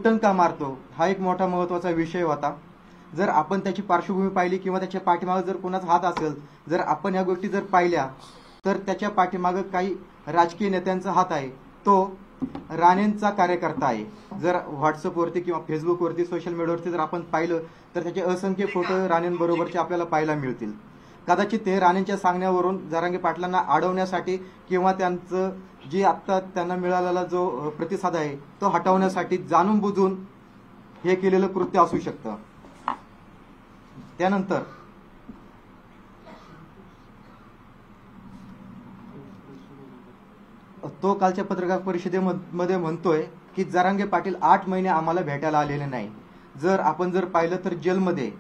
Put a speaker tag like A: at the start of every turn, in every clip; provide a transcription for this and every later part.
A: उपटन का मारतो हा एक मोठा महत्त्वाचा विषय होता। जर आपण त्याची पार्श्वभूमी पाहिली किंवा त्याच्या पाठीमागे जर कोणाचा हात असेल, जर आपण या गोष्टी जर पाहिल्या तर त्याच्या पाठीमागे काही राजकीय नेत्यांचा हात आहे, तो राणेंचा कार्यकर्ता आहे। जर व्हॉट्सअपवरती किंवा फेसबुकवरती सोशल मीडियावरती जर आपण पाहिलं तर त्याचे असंख्य फोटो राणेंबरोबरचे आपल्याला पाहायला मिळतील। कदाचित ते राणेंच्या सांगण्यावरून जरांगे पाटलांना अडवण्यासाठी किंवा त्यांचं जी आत्ता त्यांना मिळालेला जो प्रतिसाद आहे तो हटवण्यासाठी जाणून बुजून हे केलेलं कृत्य असू शकतं। त्यानंतर तो कालच्या पत्रकार परिषदेमध्ये म्हणतोय की जरांगे पाटील 8 महिने आम्हाला भेटायला आलेले नाही। जर आपण जर पाहिलं तर जेलमध्ये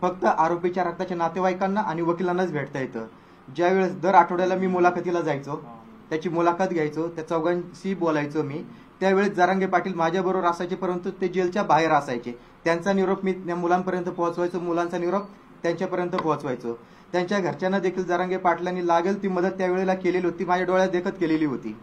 A: फक्त आरोपीच्या रक्ताच्या नातेवाईकांना आणि वकिलांनाच भेटता येतं। ज्यावेळेस दर आठवड्याला मी मुलाखतीला जायचो, त्याची मुलाखत घ्यायचो, त्या चौघांशी बोलायचो मी, त्यावेळेस जरांगे पाटील माझ्याबरोबर असायचे, परंतु ते जेलच्या बाहेर असायचे। त्यांचा निरोप मी त्या मुलांपर्यंत पोहोचवायचो, मुलांचा निरोप त्यांच्यापर्यंत पोहोचवायचो। त्यांच्या घरच्यांना देखील जरांगे पाटलांनी लागेल ती मदत त्यावेळेला केलेली होती, माझ्या डोळ्यात देखत केलेली होती।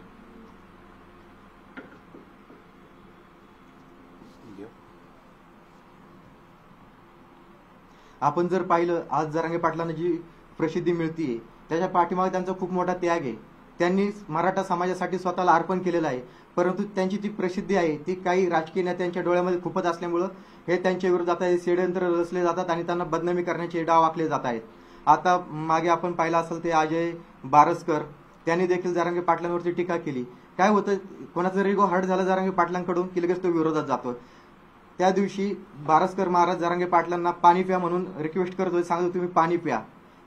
A: आपण जर पाहिलं आज जरांगे पाटलांना जी प्रसिद्धी मिळतीये त्याच्या पाठीमागे त्यांचा खूप मोठा त्याग आहे। त्यांनी मराठा समाजासाठी स्वतःला अर्पण केलेलं आहे, परंतु त्यांची जी प्रसिद्धी आहे ती काही राजकीय नेत्यांच्या डोळ्यामध्ये खूपच असल्यामुळं हे त्यांच्या विरोधात षडयंत्र रचले जातात आणि त्यांना बदनामी करण्याचे डाव आखले जात आहेत। आता मागे आपण पाहिलं असेल ते अजय बारसकर, त्यांनी देखील जरांगे पाटलांवरती टीका केली। काय होतं, कोणाचं रिगो हर्ट झालं जरांगे पाटलांकडून की लगेच तो विरोधात जातो। त्या दिवशी बारसकर महाराज जरांगे पाटलांना पाणी प्या म्हणून रिक्वेस्ट करत होते, सांगत तुम्ही पाणी प्या।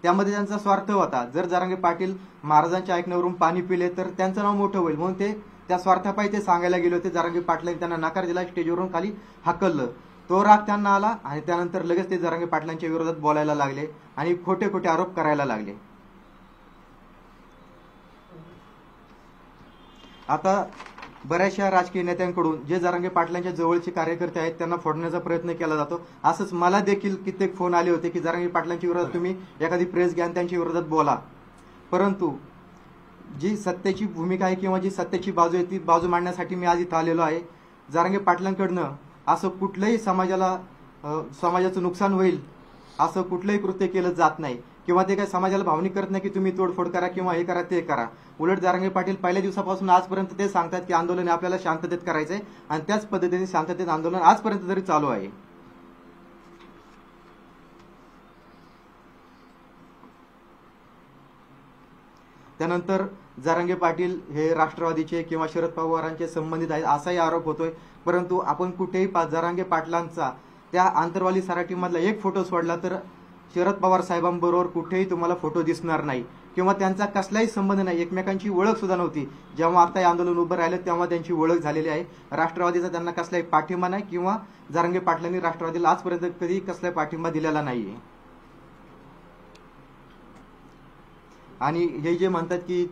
A: त्यामध्ये त्यांचा स्वार्थ होता, जर जरांगे पाटील महाराजांच्या ऐकण्यावरून पाणी पिले तर त्यांचं नाव मोठं होईल म्हणून ते त्या स्वार्थापायी ते सांगायला गेले होते। जरांगे पाटलांनी त्यांना नकार दिला, स्टेजवरून खाली हाकललं। तो राग त्यांना आला आणि त्यानंतर लगेच ते जरांगे पाटलांच्या विरोधात बोलायला लागले आणि खोटे खोटे आरोप करायला लागले। आता बऱ्याचशा राजकीय नेत्यांकडून जे जरांगे पाटलांच्या जवळचे कार्यकर्ते आहेत त्यांना फोडण्याचा प्रयत्न केला जातो। असंच मला देखील कित्येक फोन आले होते की जरांगे पाटलांच्या विरोधात तुम्ही एखादी प्रेस घ्या आणि त्यांच्या विरोधात बोला, परंतु जी सत्याची भूमिका आहे किंवा जी सत्याची बाजू आहे ती बाजू मांडण्यासाठी मी आज इथं आलेलो आहे। जरांगे पाटलांकडनं असं कुठलंही समाजाचं नुकसान होईल असं कुठलंही कृत्य केलं जात नाही किंवा ते काही समाजाला भावनिक करत नाही की तुम्ही तोडफोड करा किंवा हे करा ते करा। उलट जरांगे पाटील पहिल्या दिवसापासून आजपर्यंत ते सांगतात की आंदोलन आपल्याला शांततेत करायचंय आणि त्याच पद्धतीने शांततेत आंदोलन आजपर्यंत तरी चालू आहे। त्यानंतर जरांगे पाटील हे राष्ट्रवादीचे किंवा शरद पवारांचे संबंधित आहेत असाही आरोप होतोय, परंतु आपण कुठेही जरांगे पाटलांचा त्या आंतरवाली सराटीमधला एक फोटो सोडला तर शरद पवार साहेबांबरोबर कुठेही तुम्हाला फोटो दिसणार नाही किंवा त्यांचा कसलाही संबंध नाही, एकमेकांची ओळख सुद्धा नव्हती। जेव्हा आता हे आंदोलन उभं राहिलं तेव्हा त्यांची ओळख झालेली आहे। राष्ट्रवादीचा त्यांना कसलाही पाठिंबा नाही किंवा जरांगे पाटलांनी राष्ट्रवादीला आजपर्यंत कधी कसलाही पाठिंबा दिलेला नाहीये। आणि हे जे म्हणतात की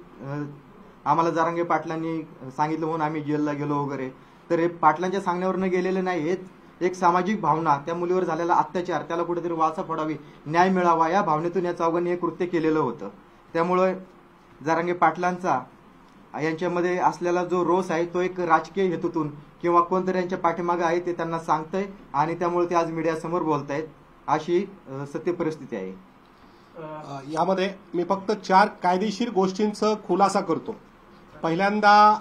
A: आम्हाला जरांगे पाटलांनी सांगितलं म्हणून आम्ही जेलला गेलो वगैरे, तर हे पाटलांच्या सांगण्यावरनं गेलेले नाही, हे एक सामाजिक भावना, त्या मुलीवर झालेला अत्याचार त्याला कुठेतरी वाचा फोडावी, न्याय मिळावा या भावनेतून या चौघांनी हे कृत्य केलेलं होतं। त्यामुळे जरांगे पाटलांचा यांच्यामध्ये असलेला जो रोष आहे तो एक राजकीय हेतूतून किंवा कोणतरी यांच्या पाठीमागे आहे ते त्यांना सांगतंय आणि त्यामुळे ते आज मीडियासमोर बोलतायत, अशी सत्य परिस्थिती आहे।
B: यामध्ये मी फक्त 4 कायदेशीर गोष्टींचा खुलासा करतो। पहिल्यांदा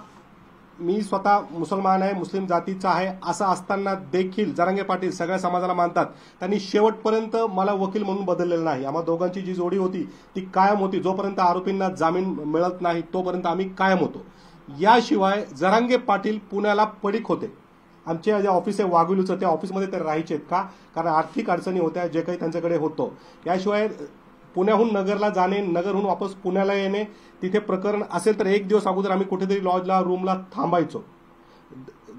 B: मी स्वतः मुसलमान आहे, मुस्लिम जातीचा आहे असं असताना देखील जरांगे पाटील सगळ्या समाजाला मानतात, त्यांनी शेवटपर्यंत मला वकील म्हणून बदललेलं नाही। आम्हा दोघांची जी जोडी होती ती कायम होती, जोपर्यंत आरोपींना जामीन मिळत नाही तोपर्यंत आम्ही कायम होतो। याशिवाय जरांगे पाटील पुण्याला पडीक होते, आमचे जे ऑफिस आहे वाघोलीचं त्या ऑफिसमध्ये ते राहायचे का, कारण आर्थिक अडचणी होत्या, जे काही त्यांच्याकडे होतं। याशिवाय पुण्याहून नगरला जाणे, नगरहून वापस पुण्याला येणे, तिथे प्रकरण असेल तर 1 दिवस अगोदर आम्ही कुठेतरी लॉजला रूमला थांबायचो,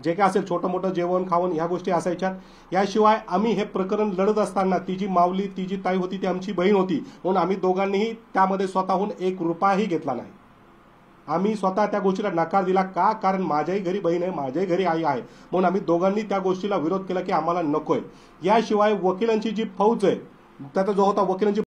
B: जे काय असेल छोटं मोठं जेवण खावण ह्या गोष्टी असायच्या। याशिवाय आम्ही हे प्रकरण लढत असताना ती जी माऊली ती जी ताई होती ती आमची बहीण होती, म्हणून आम्ही दोघांनीही त्यामध्ये स्वतःहून 1 रुपयाही घेतला नाही। आम्ही स्वतः त्या गोष्टीला नकार दिला का, कारण माझ्याही घरी बहीण आहे, माझ्याही घरी आई आहे, म्हणून आम्ही दोघांनी त्या गोष्टीला विरोध केला की आम्हाला नकोय। याशिवाय वकिलांची जी फौज आहे त्याचा जो होता वकिलांची